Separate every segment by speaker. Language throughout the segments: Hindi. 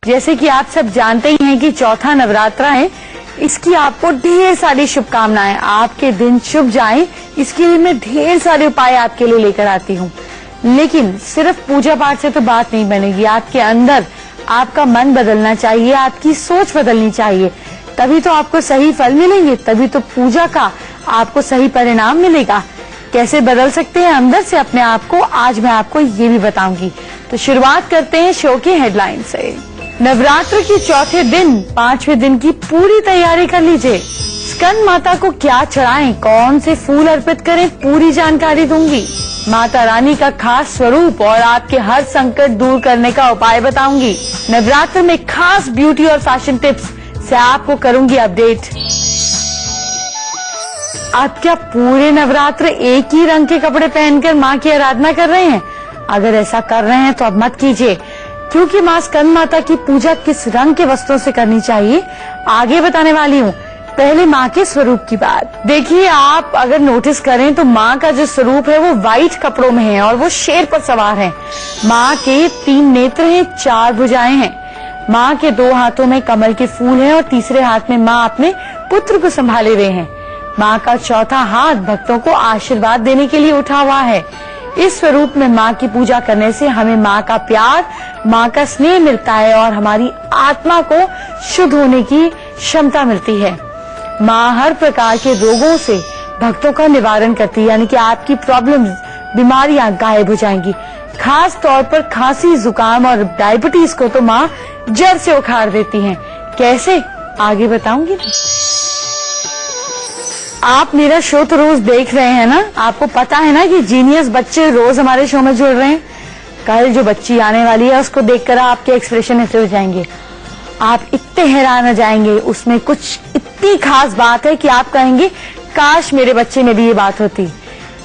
Speaker 1: जैसे कि आप सब जानते ही हैं कि चौथा नवरात्रा है, इसकी आपको ढेर सारी शुभकामनाएं। आपके दिन शुभ जाएं, इसके लिए मैं ढेर सारे उपाय आपके लिए लेकर आती हूँ। लेकिन सिर्फ पूजा पाठ से तो बात नहीं बनेगी। आपके अंदर आपका मन बदलना चाहिए, आपकी सोच बदलनी चाहिए, तभी तो आपको सही फल मिलेंगे, तभी तो पूजा का आपको सही परिणाम मिलेगा। कैसे बदल सकते हैं अंदर से अपने आप को, आज मैं आपको ये भी बताऊंगी। तो शुरुआत करते हैं शो की हेडलाइन से। नवरात्र के चौथे दिन 5वें दिन की पूरी तैयारी कर लीजिए। स्कंद माता को क्या चढ़ाएं, कौन से फूल अर्पित करें, पूरी जानकारी दूंगी। माता रानी का खास स्वरूप और आपके हर संकट दूर करने का उपाय बताऊंगी। नवरात्र में खास ब्यूटी और फैशन टिप्स से आपको करूंगी अपडेट। आप क्या पूरे नवरात्र एक ही रंग के कपड़े पहनकर माँ की आराधना कर रहे हैं? अगर ऐसा कर रहे हैं तो अब मत कीजिए, क्योंकि माँ स्कंद माता की पूजा किस रंग के वस्त्रों से करनी चाहिए आगे बताने वाली हूँ। पहले माँ के स्वरूप की बात देखिए। आप अगर नोटिस करें तो माँ का जो स्वरूप है वो व्हाइट कपड़ों में है और वो शेर पर सवार है। माँ के 3 नेत्र हैं, 4 भुजाएं हैं। माँ के 2 हाथों में कमल के फूल हैं और तीसरे हाथ में माँ अपने पुत्र को संभाले हुए हैं। माँ का चौथा हाथ भक्तों को आशीर्वाद देने के लिए उठा हुआ है। इस स्वरूप में माँ की पूजा करने से हमें माँ का प्यार, माँ का स्नेह मिलता है और हमारी आत्मा को शुद्ध होने की क्षमता मिलती है। माँ हर प्रकार के रोगों से भक्तों का निवारण करती है, यानी कि आपकी प्रॉब्लम्स, बीमारियां गायब हो जाएंगी। खास तौर पर खांसी, जुकाम और डायबिटीज को तो माँ जड़ से उखाड़ देती हैं। कैसे, आगे बताऊंगी। आप मेरा शो तो रोज देख रहे हैं ना, आपको पता है ना कि जीनियस बच्चे रोज हमारे शो में जुड़ रहे हैं। कल जो बच्ची आने वाली है उसको देखकर आपके एक्सप्रेशन ऐसे हो जाएंगे, आप इतने हैरान हो जाएंगे। उसमें कुछ इतनी खास बात है कि आप कहेंगे काश मेरे बच्चे में भी ये बात होती।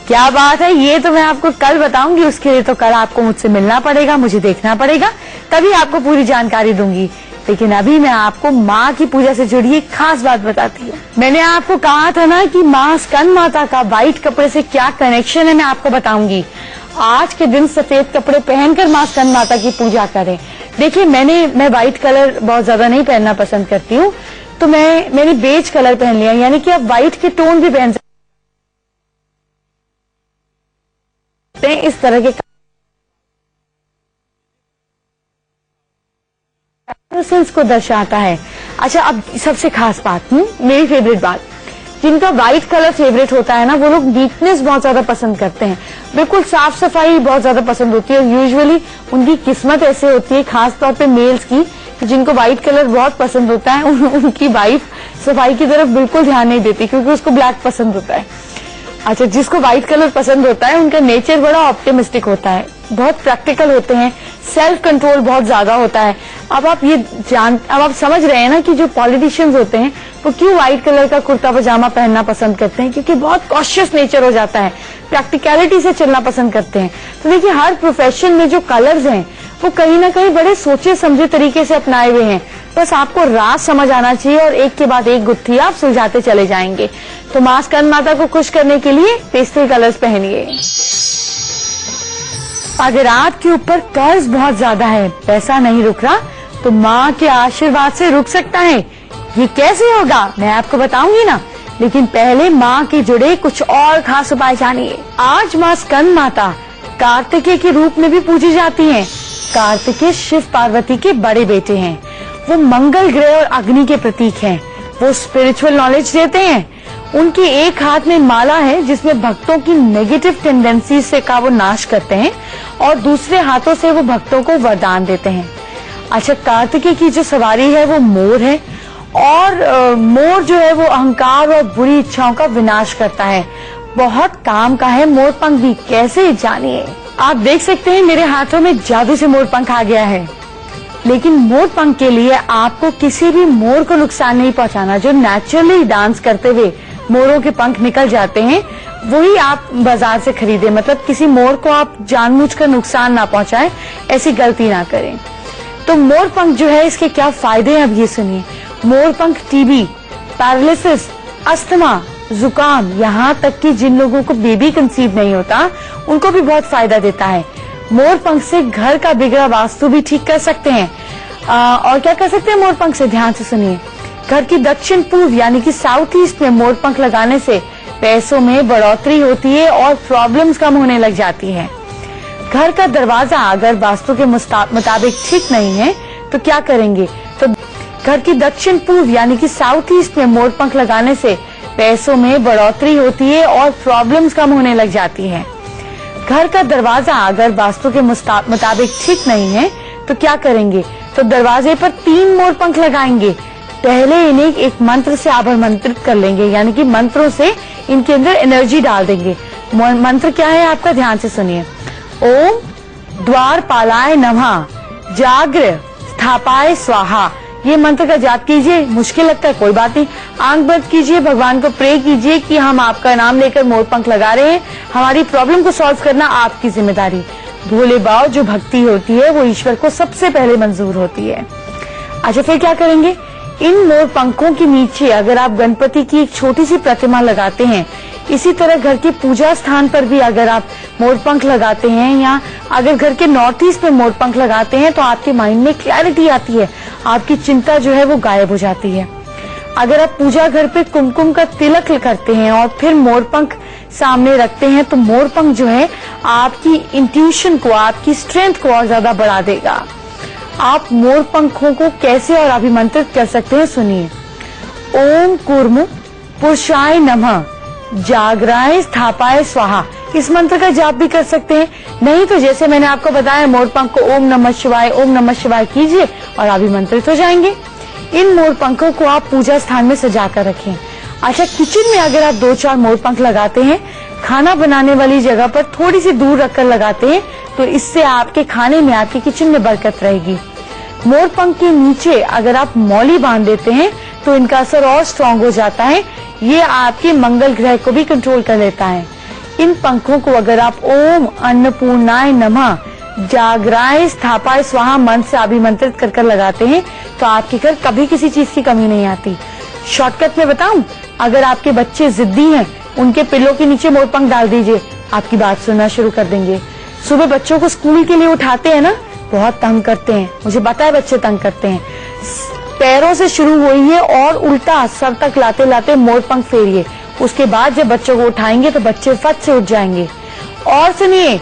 Speaker 1: क्या बात है ये तो मैं आपको कल बताऊंगी। उसके लिए तो कल आपको मुझसे मिलना पड़ेगा, मुझे देखना पड़ेगा, तभी आपको पूरी जानकारी दूंगी। लेकिन अभी मैं आपको माँ की पूजा से जुड़ी एक खास बात बताती हूँ। मैंने आपको कहा था ना कि माँ स्कंद माता का व्हाइट कपड़े से क्या कनेक्शन है, मैं आपको बताऊंगी। आज के दिन सफेद कपड़े पहनकर माँ स्कंद माता की पूजा करें। देखिए मैं व्हाइट कलर बहुत ज्यादा नहीं पहनना पसंद करती हूँ, तो मैंने बेज कलर पहन लिया, यानी कि आप व्हाइट के टोन भी पहन सकते हैं। इस तरह के सेंस को दर्शाता है। अच्छा, अब सबसे खास बात, मेरी फेवरेट बात, जिनका व्हाइट कलर फेवरेट होता है ना, वो लोग नीटनेस बहुत ज्यादा पसंद करते हैं, बिल्कुल साफ सफाई बहुत ज्यादा पसंद होती है। यूजुअली उनकी किस्मत ऐसे होती है, खास तौर पे मेल्स की, कि जिनको व्हाइट कलर बहुत पसंद होता है उनकी वाइफ सफाई की तरफ बिल्कुल ध्यान नहीं देती, क्योंकि उसको ब्लैक पसंद होता है। अच्छा, जिसको व्हाइट कलर पसंद होता है उनका नेचर बड़ा ऑप्टिमिस्टिक होता है, बहुत प्रैक्टिकल होते हैं, सेल्फ कंट्रोल बहुत ज्यादा होता है। अब आप समझ रहे हैं ना कि जो पॉलिटिशियंस होते हैं वो क्यों व्हाइट कलर का कुर्ता पजामा पहनना पसंद करते हैं, क्योंकि बहुत कॉशियस नेचर हो जाता है, प्रैक्टिकलिटी से चलना पसंद करते हैं। तो देखिए, हर प्रोफेशन में जो कलर्स हैं वो कहीं ना कहीं बड़े सोचे समझे तरीके से अपनाए हुए हैं। बस आपको राज समझ आना चाहिए और एक के बाद एक गुत्थी आप सुलझाते चले जाएंगे। तो माँ स्कंद माता को खुश करने के लिए पेस्टल कलर्स पहनिए। अगर आपके ऊपर कर्ज बहुत ज्यादा है, पैसा नहीं रुक रहा, तो माँ के आशीर्वाद से रुक सकता है। ये कैसे होगा मैं आपको बताऊंगी ना, लेकिन पहले माँ के जुड़े कुछ और खास उपाय जानिए। आज माँ स्कंद माता कार्तिकेय के रूप में भी पूजी जाती हैं। कार्तिकेय शिव पार्वती के बड़े बेटे हैं। वो मंगल ग्रह और अग्नि के प्रतीक हैं। वो स्पिरिचुअल नॉलेज देते हैं। उनके एक हाथ में माला है जिसमें भक्तों की नेगेटिव टेंडेंसी से का वो नाश करते हैं और दूसरे हाथों से वो भक्तों को वरदान देते हैं। अच्छा, कार्तिकेय की जो सवारी है वो मोर है और मोर जो है वो अहंकार और बुरी इच्छाओं का विनाश करता है। बहुत काम का है मोर पंख भी, कैसे जानिए। आप देख सकते हैं मेरे हाथों में जादू से मोर पंख आ गया है, लेकिन मोर पंख के लिए आपको किसी भी मोर को नुकसान नहीं पहुंचाना। जो नेचुरली डांस करते हुए मोरों के पंख निकल जाते हैं वही आप बाजार से खरीदें, मतलब किसी मोर को आप जानबूझकर नुकसान ना पहुंचाएं, ऐसी गलती ना करें। तो मोर पंख जो है इसके क्या फायदे हैं, अब ये सुनिए। मोर पंख टीबी, पैरालिसिस, अस्थमा, जुकाम, यहाँ तक कि जिन लोगों को बेबी कंसीव नहीं होता उनको भी बहुत फायदा देता है। मोर पंख से घर का बिगड़ा वास्तु भी ठीक कर सकते हैं। और क्या कर सकते हैं मोरपंख से, ध्यान से सुनिए। घर की दक्षिण पूर्व यानी कि साउथ ईस्ट में मोरपंख लगाने से पैसों में बढ़ोतरी होती है और प्रॉब्लम्स कम होने लग जाती है। घर का दरवाजा अगर वास्तु के मुताबिक ठीक नहीं है तो क्या करेंगे, तो घर की दक्षिण पूर्व यानी कि साउथ ईस्ट में मोरपंख लगाने से पैसों में बढ़ोतरी होती है और प्रॉब्लम्स कम होने लग जाती है। घर का दरवाजा अगर वास्तु के मुताबिक ठीक नहीं है तो क्या करेंगे, तो दरवाजे पर 3 मोरपंख लगाएंगे। पहले इन्हें एक मंत्र से आभमंत्रित कर लेंगे, यानी कि मंत्रों से इनके अंदर एनर्जी डाल देंगे। मंत्र क्या है आपका, ध्यान से सुनिए। ओम द्वारपालाय नमः जाग्र स्थापाय स्वाहा। ये मंत्र का जाप कीजिए। मुश्किल लगता है कोई बात नहीं, आंख बंद कीजिए, भगवान को प्रे कीजिए कि हम आपका नाम लेकर मोरपंख लगा रहे हैं, हमारी प्रॉब्लम को सॉल्व करना आपकी जिम्मेदारी। भोले बाबा जो भक्ति होती है वो ईश्वर को सबसे पहले मंजूर होती है। अच्छा, फिर क्या करेंगे, इन मोरपंखों के नीचे अगर आप गणपति की एक छोटी सी प्रतिमा लगाते हैं, इसी तरह घर के पूजा स्थान पर भी अगर आप मोरपंख लगाते हैं या अगर घर के नॉर्थ ईस्ट में मोरपंख लगाते हैं तो आपके माइंड में क्लैरिटी आती है, आपकी चिंता जो है वो गायब हो जाती है। अगर आप पूजा घर पे कुमकुम का तिलक करते हैं और फिर मोरपंख सामने रखते हैं तो मोरपंख जो है आपकी इंट्यूशन को, आपकी स्ट्रेंथ को और ज्यादा बढ़ा देगा। आप मोरपंखों को कैसे और अभिमंत्रित कर सकते हैं, सुनिए। ओम कूर्म पुरुषाय नमः जागराय स्थापाय स्वाहा। इस मंत्र का जाप भी कर सकते हैं, नहीं तो जैसे मैंने आपको बताया मोरपंख को ओम नमः शिवाय कीजिए और अभिमंत्रित हो जाएंगे। इन मोरपंखों को आप पूजा स्थान में सजा कर रखें। अच्छा, किचन में अगर आप 2-4 मोरपंख लगाते हैं, खाना बनाने वाली जगह पर थोड़ी सी दूर रखकर लगाते हैं तो इससे आपके खाने में, आपके किचन में बरकत रहेगी। मोरपंख के नीचे अगर आप मौली बांध देते हैं तो इनका असर और स्ट्रांग हो जाता है, ये आपके मंगल ग्रह को भी कंट्रोल कर लेता है। इन पंखों को अगर आप ओम अन्नपूर्णाय नमः जागराय स्थापाय स्वाहा मंत्र से अभिमंत्रित कर लगाते हैं तो आपके घर कभी किसी चीज की कमी नहीं आती। शॉर्टकट में बताऊं, अगर आपके बच्चे जिद्दी हैं, उनके पिल्लों के नीचे मोरपंख डाल दीजिए, आपकी बात सुनना शुरू कर देंगे। सुबह बच्चों को स्कूल के लिए उठाते हैं ना, बहुत तंग करते हैं, मुझे पता है बच्चे तंग करते हैं। पैरों से शुरू हुई है और उल्टा सर तक लाते लाते मोरपंख फेरिए, उसके बाद जब बच्चों को उठाएंगे तो बच्चे फट से उठ जाएंगे। और सुनिए,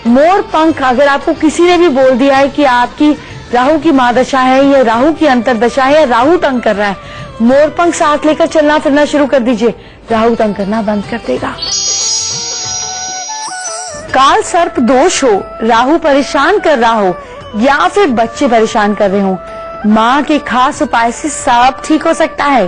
Speaker 1: मोरपंख अगर आपको किसी ने भी बोल दिया है कि आपकी राहु की महादशा है या राहु की अंतरदशा है या राहु तंग कर रहा है, मोरपंख साथ लेकर चलना फिरना शुरू कर दीजिए, राहु तंग करना बंद कर देगा। काल सर्प दोष हो, राहु परेशान कर रहा हो या फिर बच्चे परेशान कर रहे हो, माँ के खास उपाय से सब ठीक हो सकता है।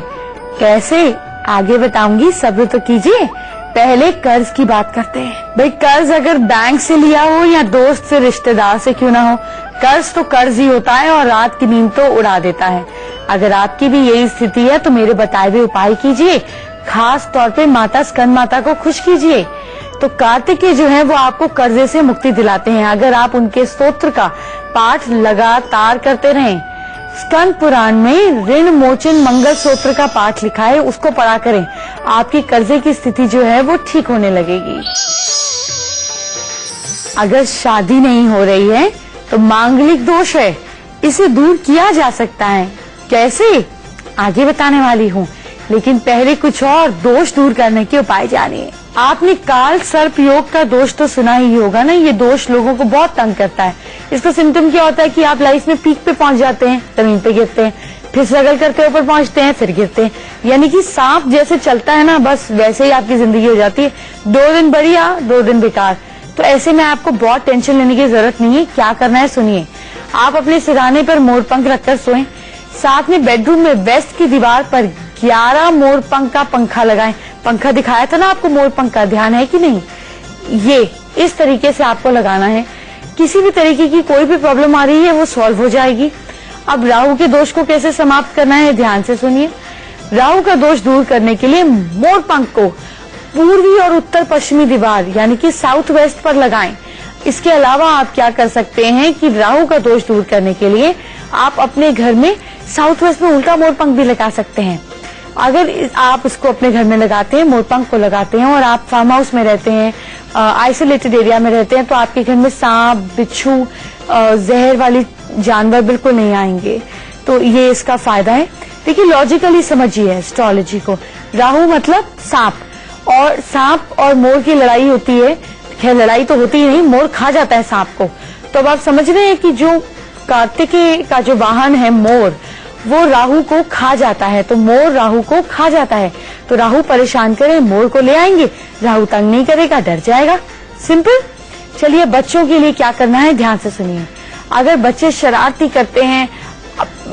Speaker 1: कैसे, आगे बताऊंगी, सब्र तो कीजिए। पहले कर्ज की बात करते हैं। भाई, कर्ज अगर बैंक से लिया हो या दोस्त से, रिश्तेदार से क्यों ना हो, कर्ज तो कर्ज ही होता है और रात की नींद तो उड़ा देता है। अगर आपकी भी यही स्थिति है तो मेरे बताए हुए उपाय कीजिए। खास तौर पे माता स्कंद माता को खुश कीजिए। तो कार्तिकेय जो है वो आपको कर्जे से मुक्ति दिलाते हैं अगर आप उनके स्तोत्र का पाठ लगातार करते रहें। स्कंद पुराण में ऋण मोचन मंगल सूत्र का पाठ लिखा है, उसको पढ़ा करें, आपकी कर्जे की स्थिति जो है वो ठीक होने लगेगी। अगर शादी नहीं हो रही है तो मांगलिक दोष है, इसे दूर किया जा सकता है। कैसे, आगे बताने वाली हूँ, लेकिन पहले कुछ और दोष दूर करने के उपाय जानिए। आपने काल सर्प योग का दोष तो सुना ही होगा ना, ये दोष लोगों को बहुत तंग करता है। इसका सिम्टम क्या होता है कि आप लाइफ में पीक पे पहुंच जाते हैं, जमीन पे गिरते हैं, फिर स्ट्रगल करते ऊपर पहुंचते हैं, फिर गिरते हैं, यानी कि सांप जैसे चलता है ना, बस वैसे ही आपकी जिंदगी हो जाती है। 2 दिन बढ़िया, 2 दिन बेकार। तो ऐसे में आपको बहुत टेंशन लेने की जरूरत नहीं है। क्या करना है सुनिए, आप अपने सिरहाने पर मोरपंख रखकर सोएं, साथ में बेडरूम में वेस्ट की दीवार पर 11 मोरपंख का पंखा लगाएं। पंखा दिखाया था ना आपको मोरपंख का, ध्यान है कि नहीं? ये इस तरीके से आपको लगाना है। किसी भी तरीके की कोई भी प्रॉब्लम आ रही है वो सॉल्व हो जाएगी। अब राहु के दोष को कैसे समाप्त करना है, ध्यान से सुनिए। राहु का दोष दूर करने के लिए मोरपंख को पूर्वी और उत्तर पश्चिमी दीवार यानी कि साउथ वेस्ट पर लगाएं। इसके अलावा आप क्या कर सकते हैं कि राहु का दोष दूर करने के लिए आप अपने घर में साउथ वेस्ट में उल्टा मोरपंख भी लगा सकते हैं। अगर आप इसको अपने घर में लगाते हैं, मोरपंख को लगाते हैं, और आप फार्म हाउस में रहते हैं, आइसोलेटेड एरिया में रहते हैं, तो आपके घर में सांप, बिच्छू, जहर वाली जानवर बिल्कुल नहीं आएंगे। तो ये इसका फायदा है। देखिए लॉजिकली समझिए एस्ट्रोलॉजी को। राहु मतलब सांप, और सांप और मोर की लड़ाई होती है। खैर लड़ाई तो होती ही नहीं, मोर खा जाता है सांप को। तो अब आप समझ रहे हैं कि जो कार्तिकेय का जो वाहन है मोर, वो राहु को खा जाता है। तो मोर राहु को खा जाता है, तो राहु परेशान करे, मोर को ले आएंगे, राहु तंग नहीं करेगा, डर जाएगा। सिंपल। चलिए बच्चों के लिए क्या करना है ध्यान से सुनिए। अगर बच्चे शरारती करते हैं,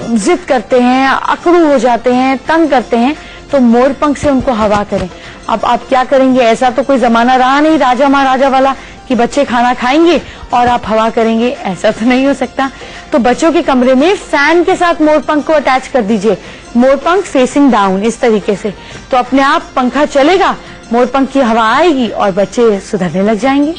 Speaker 1: जिद करते हैं, अकड़ू हो जाते हैं, तंग करते हैं, तो मोर पंख से उनको हवा करें। अब आप क्या करेंगे, ऐसा तो कोई जमाना रहा नहीं राजा महाराजा वाला कि बच्चे खाना खाएंगे और आप हवा करेंगे, ऐसा तो नहीं हो सकता। तो बच्चों के कमरे में फैन के साथ मोरपंख को अटैच कर दीजिए, मोरपंख फेसिंग डाउन, इस तरीके से। तो अपने आप पंखा चलेगा, मोरपंख की हवा आएगी और बच्चे सुधरने लग जाएंगे।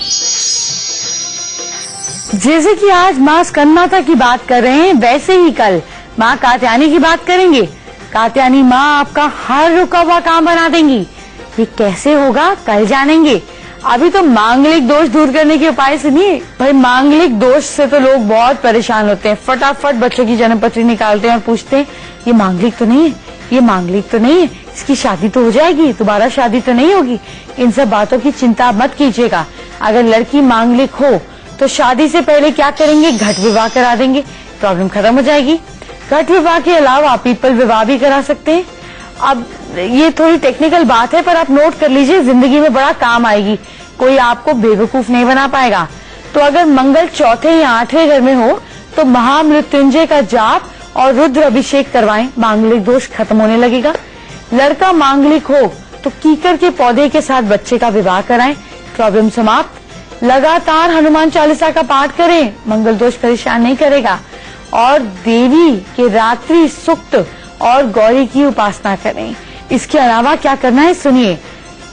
Speaker 1: जैसे कि आज माँ स्कंदमाता की बात कर रहे हैं, वैसे ही कल माँ कात्यायनी की बात करेंगे। कात्यायनी माँ आपका हर रुका हुआ काम बना देंगी। ये कैसे होगा कल जानेंगे। अभी तो मांगलिक दोष दूर करने के उपाय सुनिए। भाई मांगलिक दोष से तो लोग बहुत परेशान होते हैं। फटाफट बच्चों की जन्मपत्री निकालते हैं और पूछते हैं ये मांगलिक तो नहीं है, ये मांगलिक तो नहीं है, इसकी शादी तो हो जाएगी, दोबारा शादी तो नहीं होगी। इन सब बातों की चिंता मत कीजिएगा। अगर लड़की मांगलिक हो तो शादी से पहले क्या करेंगे, घट विवाह करा देंगे, प्रॉब्लम खत्म हो जाएगी। घट विवाह के अलावा पीपल विवाह भी करा सकते हैं। अब ये थोड़ी टेक्निकल बात है, पर आप नोट कर लीजिए, जिंदगी में बड़ा काम आएगी। कोई आपको बेवकूफ नहीं बना पाएगा। तो अगर मंगल चौथे या आठवें घर में हो तो महामृत्युंजय का जाप और रुद्र अभिषेक करवाएं, मांगलिक दोष खत्म होने लगेगा। लड़का मांगलिक हो तो कीकर के पौधे के साथ बच्चे का विवाह कराएं, प्रॉब्लम समाप्त। लगातार हनुमान चालीसा का पाठ करें, मंगल दोष परेशान नहीं करेगा। और देवी के रात्रि सुक्त और गौरी की उपासना करें। इसके अलावा क्या करना है सुनिए।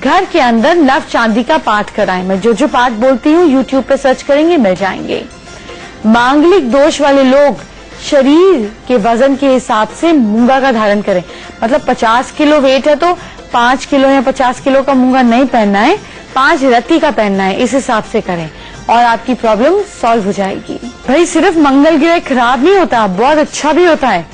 Speaker 1: घर के अंदर नव चांदी का पाठ कराएं। मैं जो पाठ बोलती हूँ यूट्यूब पे सर्च करेंगे मिल जाएंगे। मांगलिक दोष वाले लोग शरीर के वजन के हिसाब से मूंगा का धारण करें। मतलब 50 किलो वेट है तो 5 किलो या 50 किलो का मूंगा नहीं पहनना है, 5 रत्ती का पहनना है, इस हिसाब से करें और आपकी प्रॉब्लम सॉल्व हो जाएगी। भाई सिर्फ मंगल ग्रह खराब नहीं होता, बहुत अच्छा भी होता है।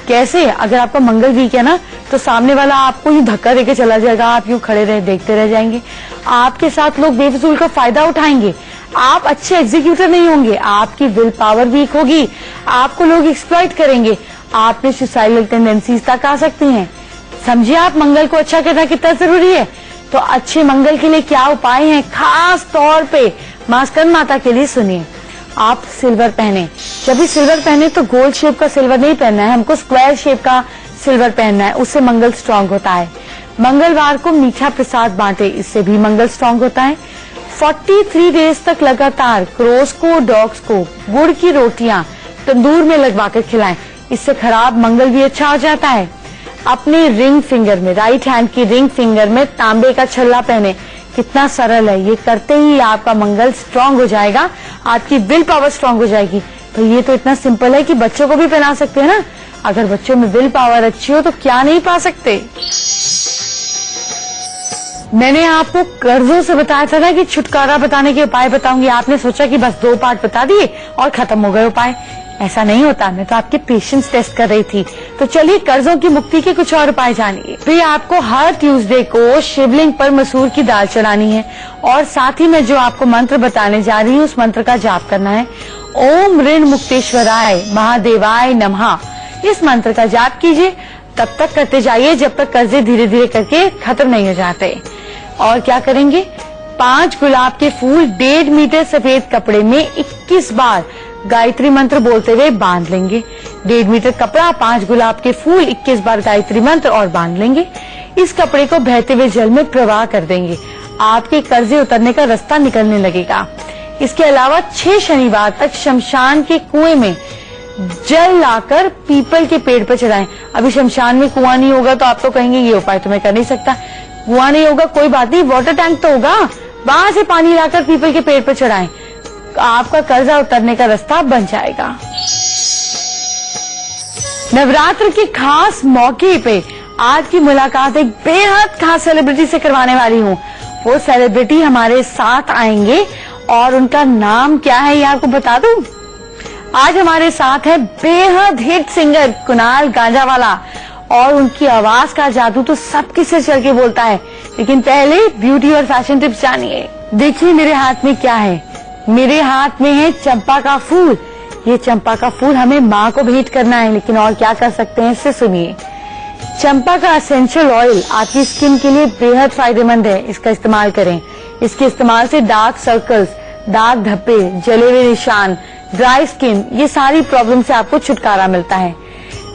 Speaker 1: कैसे? अगर आपका मंगल वीक है ना तो सामने वाला आपको यूं धक्का देके चला जाएगा, आप यूं खड़े रहे देखते रह जाएंगे। आपके साथ लोग बेफिजूल का फायदा उठाएंगे। आप अच्छे एग्जीक्यूटर नहीं होंगे, आपकी विल पावर वीक होगी, आपको लोग एक्सप्लॉइट करेंगे, आप में सुसाइडल टेंडेंसीज तक आ सकती हैं। समझिए आप मंगल को अच्छा करना कितना जरूरी है। तो अच्छे मंगल के लिए क्या उपाय हैं, खास तौर पे मां स्कंदमाता के लिए सुनिए। आप सिल्वर पहने, जब भी सिल्वर पहने तो गोल्ड शेप का सिल्वर नहीं पहनना है, हमको स्क्वायर शेप का सिल्वर पहनना है, उससे मंगल स्ट्रांग होता है। मंगलवार को मीठा प्रसाद बांटे, इससे भी मंगल स्ट्रांग होता है। 43 डेज तक लगातार क्रोस को, डॉग्स को गुड़ की रोटियां तंदूर में लगवा कर खिलाएं, इससे खराब मंगल भी अच्छा हो जाता है। अपने रिंग फिंगर में, राइट हैंड की रिंग फिंगर में तांबे का छल्ला पहने, कितना सरल है। ये करते ही आपका मंगल स्ट्रांग हो जाएगा, आपकी विल पावर स्ट्रांग हो जाएगी। तो ये तो इतना सिंपल है कि बच्चों को भी पहना सकते हैं ना। अगर बच्चों में विल पावर अच्छी हो तो क्या नहीं पा सकते। मैंने आपको कर्जों से बताया था ना कि छुटकारा बताने के उपाय बताऊंगी। आपने सोचा कि बस 2 पार्ट बता दिए और खत्म हो गए उपाय। ऐसा नहीं होता, मैं तो आपके पेशेंस टेस्ट कर रही थी। तो चलिए कर्जों की मुक्ति के कुछ और उपाय जानिए। फिर आपको हर ट्यूसडे को शिवलिंग पर मसूर की दाल चढ़ानी है और साथ ही मैं जो आपको मंत्र बताने जा रही हूँ उस मंत्र का जाप करना है। ओम ऋण मुक्तेश्वराय महादेवाय नमः, इस मंत्र का जाप कीजिए। तब तक करते जाइए जब तक कर्जे धीरे धीरे करके खत्म नहीं हो जाते। और क्या करेंगे, 5 गुलाब के फूल 1.5 मीटर सफेद कपड़े में 21 बार गायत्री मंत्र बोलते हुए बांध लेंगे। 1.5 मीटर कपड़ा, 5 गुलाब के फूल, 21 बार गायत्री मंत्र और बांध लेंगे। इस कपड़े को बहते हुए जल में प्रवाह कर देंगे, आपके कर्जे उतरने का रास्ता निकलने लगेगा। इसके अलावा 6 शनिवार तक शमशान के कुएं में जल लाकर पीपल के पेड़ पर चढ़ाएं। अभी शमशान में कुआं नहीं होगा तो आप तो कहेंगे ये उपाय तो मैं कर नहीं सकता। कुआं नहीं होगा कोई बात नहीं, वाटर टैंक तो होगा, वहां से पानी लाकर पीपल के पेड़ पर चढ़ाएं, आपका कर्जा उतरने का रास्ता बन जाएगा। नवरात्र के खास मौके पे आज की मुलाकात एक बेहद खास सेलिब्रिटी से करवाने वाली हूँ। वो सेलिब्रिटी हमारे साथ आएंगे और उनका नाम क्या है ये आपको बता दूं? आज हमारे साथ है बेहद हिट सिंगर कुणाल गांजावाला और उनकी आवाज का जादू तो सबके सिर चढ़ के बोलता है। लेकिन पहले ब्यूटी और फैशन टिप्स जानिए। देखिए मेरे हाथ में क्या है। मेरे हाथ में है चंपा का फूल। ये चंपा का फूल हमें माँ को भेंट करना है, लेकिन और क्या कर सकते हैं इससे सुनिए। चंपा का एसेंशियल ऑयल आपकी स्किन के लिए बेहद फायदेमंद है, इसका इस्तेमाल करें। इसके इस्तेमाल से डार्क सर्कल्स, दाग धब्बे, जले हुए निशान, ड्राई स्किन, ये सारी प्रॉब्लम से आपको छुटकारा मिलता है।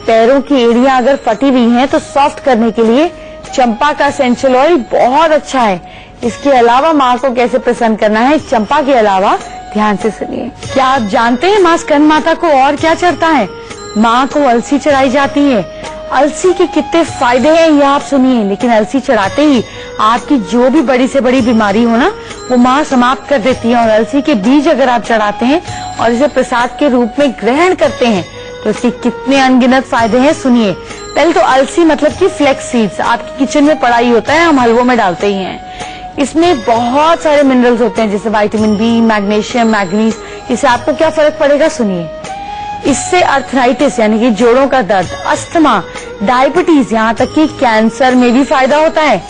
Speaker 1: पैरों की एड़ियां अगर फटी हुई हैं तो सॉफ्ट करने के लिए चंपा का एसेंशियल ऑयल बहुत अच्छा है। इसके अलावा माँ को कैसे प्रसन्न करना है चंपा के अलावा, ध्यान से सुनिए। क्या आप जानते हैं माँ स्कंद माता को और क्या चढ़ता है? माँ को अलसी चढ़ाई जाती है। अलसी के कितने फायदे हैं ये आप सुनिए। लेकिन अलसी चढ़ाते ही आपकी जो भी बड़ी से बड़ी बीमारी हो ना, वो माँ समाप्त कर देती है। और अलसी के बीज अगर आप चढ़ाते हैं और इसे प्रसाद के रूप में ग्रहण करते हैं तो इसके कितने अनगिनत फायदे हैं सुनिए। पहले तो अलसी मतलब कि फ्लेक्स सीड्स आपकी किचन में पड़ा ही होता है, हम हलवों में डालते ही हैं। इसमें बहुत सारे मिनरल्स होते हैं जैसे विटामिन बी, मैग्नीशियम, मैग्नीज। इससे आपको क्या फर्क पड़ेगा सुनिए। इससे अर्थराइटिस यानी कि जोड़ों का दर्द, अस्थमा, डायबिटीज, यहाँ तक कि कैंसर में भी फायदा होता है।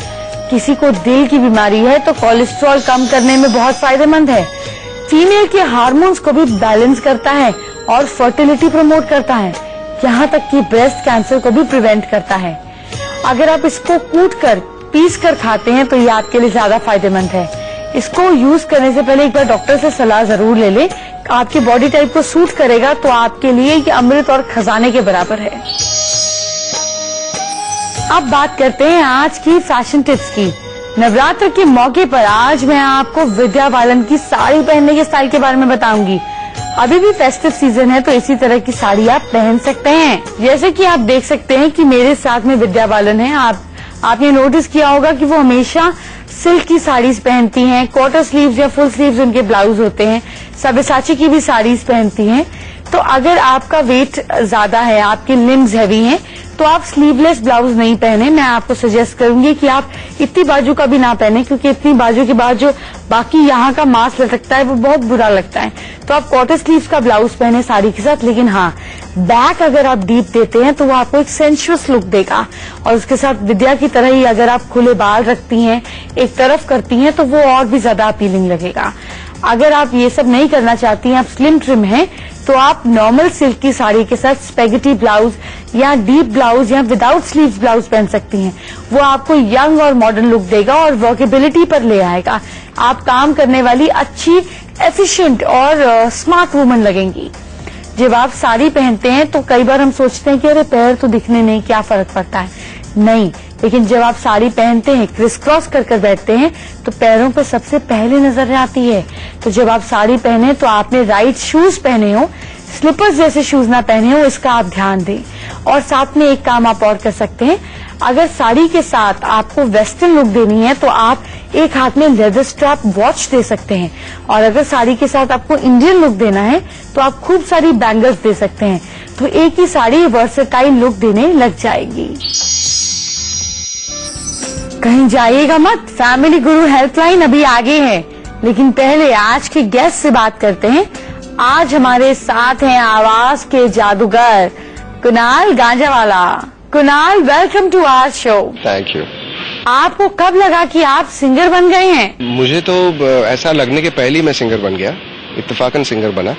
Speaker 1: किसी को दिल की बीमारी है तो कोलेस्ट्रॉल कम करने में बहुत फायदेमंद है। फीमेल के हार्मोन्स को भी बैलेंस करता है और फर्टिलिटी प्रमोट करता है। यहाँ तक कि ब्रेस्ट कैंसर को भी प्रिवेंट करता है। अगर आप इसको कूट कर पीस कर खाते हैं तो ये आपके लिए ज्यादा फायदेमंद है। इसको यूज करने से पहले एक बार डॉक्टर से सलाह जरूर ले लें। आपकी बॉडी टाइप को सूट करेगा तो आपके लिए ये अमृत और खजाने के बराबर है। अब बात करते हैं आज की फैशन टिप्स की। नवरात्र के मौके पर आज मैं आपको विद्या बालन की साड़ी पहनने के स्टाइल के बारे में बताऊंगी। अभी भी फेस्टिव सीजन है तो इसी तरह की साड़ी आप पहन सकते हैं। जैसे कि आप देख सकते हैं कि मेरे साथ में विद्या बालन है। आपने नोटिस किया होगा कि वो हमेशा सिल्क की साड़ीज पहनती हैं, क्वार्टर स्लीव्स या फुल स्लीव्स उनके ब्लाउज होते हैं। सब्यसाची की भी साड़ीज पहनती हैं। तो अगर आपका वेट ज्यादा है, आपके लिम्स हैवी हैं, तो आप स्लीवलेस ब्लाउज नहीं पहने। मैं आपको सजेस्ट करूंगी कि आप इतनी बाजू का भी ना पहने, क्योंकि इतनी बाजू के बाद जो बाकी यहाँ का मांस लटकता है वो बहुत बुरा लगता है। तो आप क्वार्टर स्लीव्स का ब्लाउज पहने साड़ी के साथ। लेकिन हाँ, बैक अगर आप डीप देते हैं तो वो आपको एक सेंशुअस लुक देगा। और उसके साथ विद्या की तरह ही अगर आप खुले बाल रखती हैं, एक तरफ करती हैं, तो वो और भी ज्यादा अपीलिंग लगेगा। अगर आप ये सब नहीं करना चाहती हैं, आप स्लिम ट्रिम हैं, तो आप नॉर्मल सिल्क की साड़ी के साथ स्पेगेटी ब्लाउज या डीप ब्लाउज या विदाउट स्लीव्स ब्लाउज पहन सकती हैं। वो आपको यंग और मॉडर्न लुक देगा और वर्केबिलिटी पर ले आएगा। आप काम करने वाली अच्छी, एफिशिएंट और स्मार्ट वुमन लगेंगी। जब आप साड़ी पहनते हैं तो कई बार हम सोचते हैं कि अरे पैर तो दिखने नहीं, क्या फर्क पड़ता है। नहीं, लेकिन जब आप साड़ी पहनते हैं, क्रिस क्रॉस कर बैठते हैं, तो पैरों पर सबसे पहले नजर आती है। तो जब आप साड़ी पहने तो आपने राइट शूज पहने हो, स्लीपर्स जैसे शूज ना पहने हो, इसका आप ध्यान दें। और साथ में एक काम आप और कर सकते हैं। अगर साड़ी के साथ आपको वेस्टर्न लुक देनी है तो आप एक हाथ में लेदर स्ट्रैप वॉच दे सकते हैं। और अगर साड़ी के साथ आपको इंडियन लुक देना है तो आप खूब सारी बैंगल्स दे सकते हैं। तो एक ही साड़ी वर्सेटाइल लुक देने लग जाएगी। कहीं जाइएगा मत, फैमिली गुरु हेल्पलाइन अभी आगे है। लेकिन पहले आज के गेस्ट से बात करते हैं। आज हमारे साथ हैं आवाज के जादूगर Kunal Ganjawala. Kunal, welcome to our show.
Speaker 2: Thank you.
Speaker 1: आपको कब लगा कि आप सिंगर बन गए हैं?
Speaker 2: मुझे तो ऐसा लगने के पहले ही मैं सिंगर बन गया, इत्तेफाकन सिंगर बना।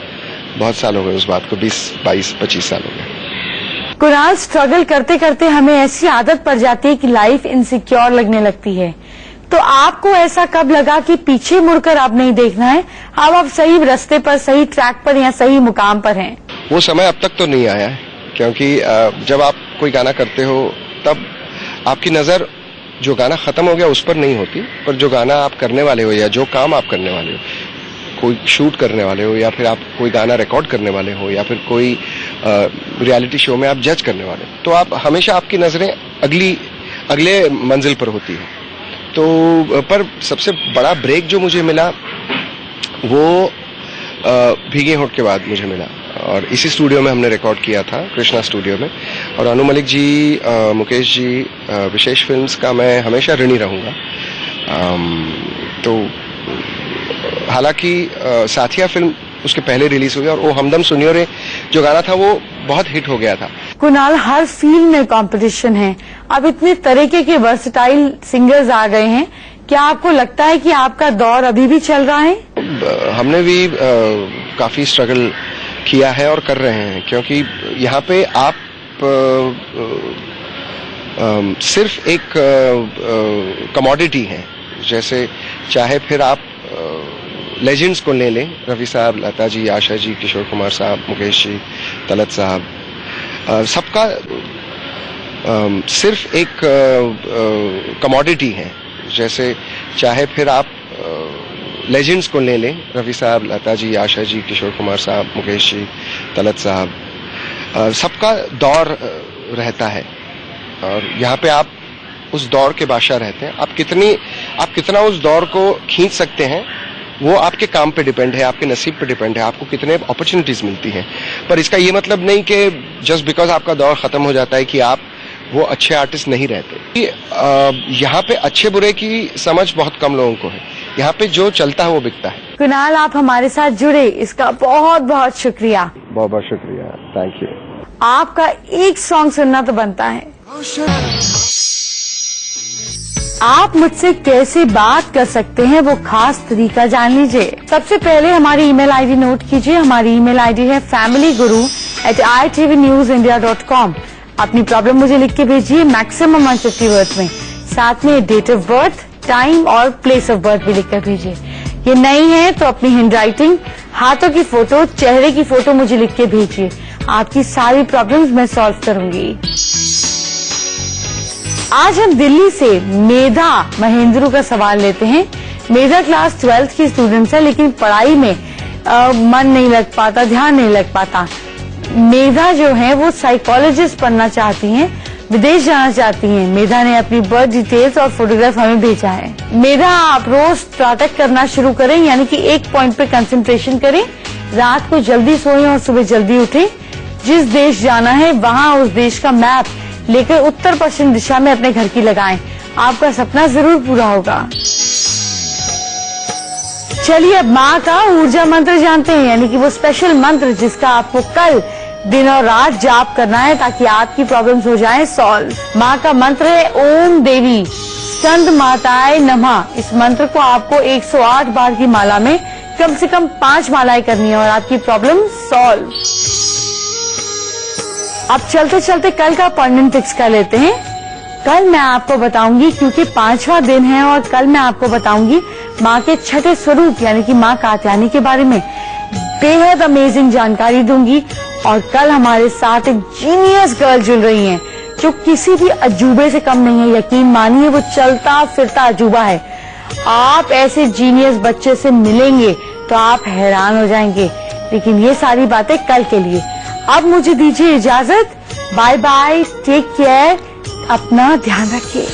Speaker 2: बहुत साल हो गए उस बात को, 20, 22, 25 साल हो गए।
Speaker 1: कुणाल, स्ट्रगल करते करते हमें ऐसी आदत पड़ जाती है कि लाइफ इनसिक्योर लगने लगती है। तो आपको ऐसा कब लगा कि पीछे मुड़कर अब नहीं देखना है, अब आप सही रास्ते पर, सही ट्रैक पर या सही मुकाम पर हैं?
Speaker 2: वो समय अब तक तो नहीं आया है, क्योंकि जब आप कोई गाना करते हो तब आपकी नजर जो गाना खत्म हो गया उस पर नहीं होती, पर जो गाना आप करने वाले हो या जो काम आप करने वाले हो, कोई शूट करने वाले हो या फिर आप कोई गाना रिकॉर्ड करने वाले हो या फिर कोई रियलिटी शो में आप जज करने वाले हो, तो आप हमेशा आपकी नजरें अगले मंजिल पर होती है। तो पर सबसे बड़ा ब्रेक जो मुझे मिला वो भीगे होंठ के बाद मुझे मिला। और इसी स्टूडियो में हमने रिकॉर्ड किया था, कृष्णा स्टूडियो में। और अनु मलिक जी, मुकेश जी, विशेष फिल्म्स का मैं हमेशा ऋणी रहूँगा। तो हालांकि साथिया फिल्म उसके पहले रिलीज हुई और वो हमदम सुनियो रे जो गाना था वो बहुत हिट हो गया था।
Speaker 1: कुणाल, हर फील्ड में कंपटीशन है, अब इतने तरीके के वर्सटाइल सिंगर्स आ गए हैं, क्या आपको लगता है कि आपका दौर अभी भी चल रहा है?
Speaker 2: हमने भी काफी स्ट्रगल किया है और कर रहे हैं, क्योंकि यहाँ पे आप सिर्फ एक कमोडिटी है। जैसे चाहे फिर आप लेजेंड्स को ले लें, रफी साहब, लता जी, आशा जी, किशोर कुमार साहब, मुकेश जी, तलत साहब, सबका सिर्फ एक कमोडिटी है। जैसे चाहे फिर आप लेजेंड्स को ले लें, रफी साहब, लता जी, आशा जी, किशोर कुमार साहब, मुकेश जी, तलत साहब, सबका दौर रहता है और यहाँ पे आप उस दौर के बादशाह रहते हैं। आप कितना उस दौर को खींच सकते हैं वो आपके काम पे डिपेंड है, आपके नसीब पे डिपेंड है, आपको कितने अपॉर्चुनिटीज मिलती हैं। पर इसका ये मतलब नहीं कि जस्ट बिकॉज आपका दौर खत्म हो जाता है कि आप वो अच्छे आर्टिस्ट नहीं रहते। यहाँ पे अच्छे बुरे की समझ बहुत कम लोगों को है, यहाँ पे जो चलता है वो बिकता है।
Speaker 1: कुणाल, आप हमारे साथ जुड़े, इसका बहुत बहुत शुक्रिया।
Speaker 2: बहुत बहुत शुक्रिया, थैंक यू।
Speaker 1: आपका एक सॉन्ग सुनना तो बनता है। आप मुझसे कैसे बात कर सकते हैं वो खास तरीका जान लीजिए। सबसे पहले हमारी ईमेल आईडी नोट कीजिए। हमारी ईमेल आईडी है familyguru@itvnewsindia.com। अपनी प्रॉब्लम मुझे लिख के भेजिए, मैक्सिमम 150 वर्ड में। साथ में डेट ऑफ बर्थ, टाइम और प्लेस ऑफ बर्थ भी लिखकर भेजिए। ये नहीं है तो अपनी हैंडराइटिंग, हाथों की फोटो, चेहरे की फोटो मुझे लिख के भेजिए। आपकी सारी प्रॉब्लम्स मैं सॉल्व करूंगी। आज हम दिल्ली से मेधा महेंद्रू का सवाल लेते हैं। मेधा क्लास 12th की स्टूडेंट है, लेकिन पढ़ाई में मन नहीं लग पाता, ध्यान नहीं लग पाता। मेधा जो है वो साइकोलॉजिस्ट बनना चाहती हैं, विदेश जाना चाहती हैं। मेधा ने अपनी बर्थ डिटेल्स और फोटोग्राफ हमें भेजा है। मेधा, आप रोज स्टार्टअप करना शुरू करें, यानी कि एक पॉइंट पे कंसंट्रेशन करें। रात को जल्दी सोएं और सुबह जल्दी उठें। जिस देश जाना है वहाँ उस देश का मैप लेकर उत्तर पश्चिम दिशा में अपने घर की लगाएं। आपका सपना जरूर पूरा होगा। चलिए अब माँ का ऊर्जा मंत्र जानते हैं, यानी कि वो स्पेशल मंत्र जिसका आपको कल दिन और रात जाप करना है ताकि आपकी प्रॉब्लम्स हो जाएं सॉल्व। माँ का मंत्र है ओम देवी स्कंद माताए नमः। इस मंत्र को आपको 108 बार की माला में कम से कम 5 मालाएं करनी है और आपकी प्रॉब्लम सॉल्व। अब चलते चलते कल का अपॉइंटमेंट फिक्स कर लेते हैं। कल मैं आपको बताऊंगी, क्योंकि 5वां दिन है, और कल मैं आपको बताऊंगी माँ के छठे स्वरूप यानी कि माँ कात्यायनी के बारे में बेहद अमेजिंग जानकारी दूंगी। और कल हमारे साथ एक जीनियस गर्ल जुड़ रही हैं जो किसी भी अजूबे से कम नहीं है। यकीन मानिए वो चलता फिरता अजूबा है। आप ऐसे जीनियस बच्चे से मिलेंगे तो आप हैरान हो जाएंगे। लेकिन ये सारी बातें कल के लिए। अब मुझे दीजिए इजाजत। बाय बाय, टेक केयर, अपना ध्यान रखिए।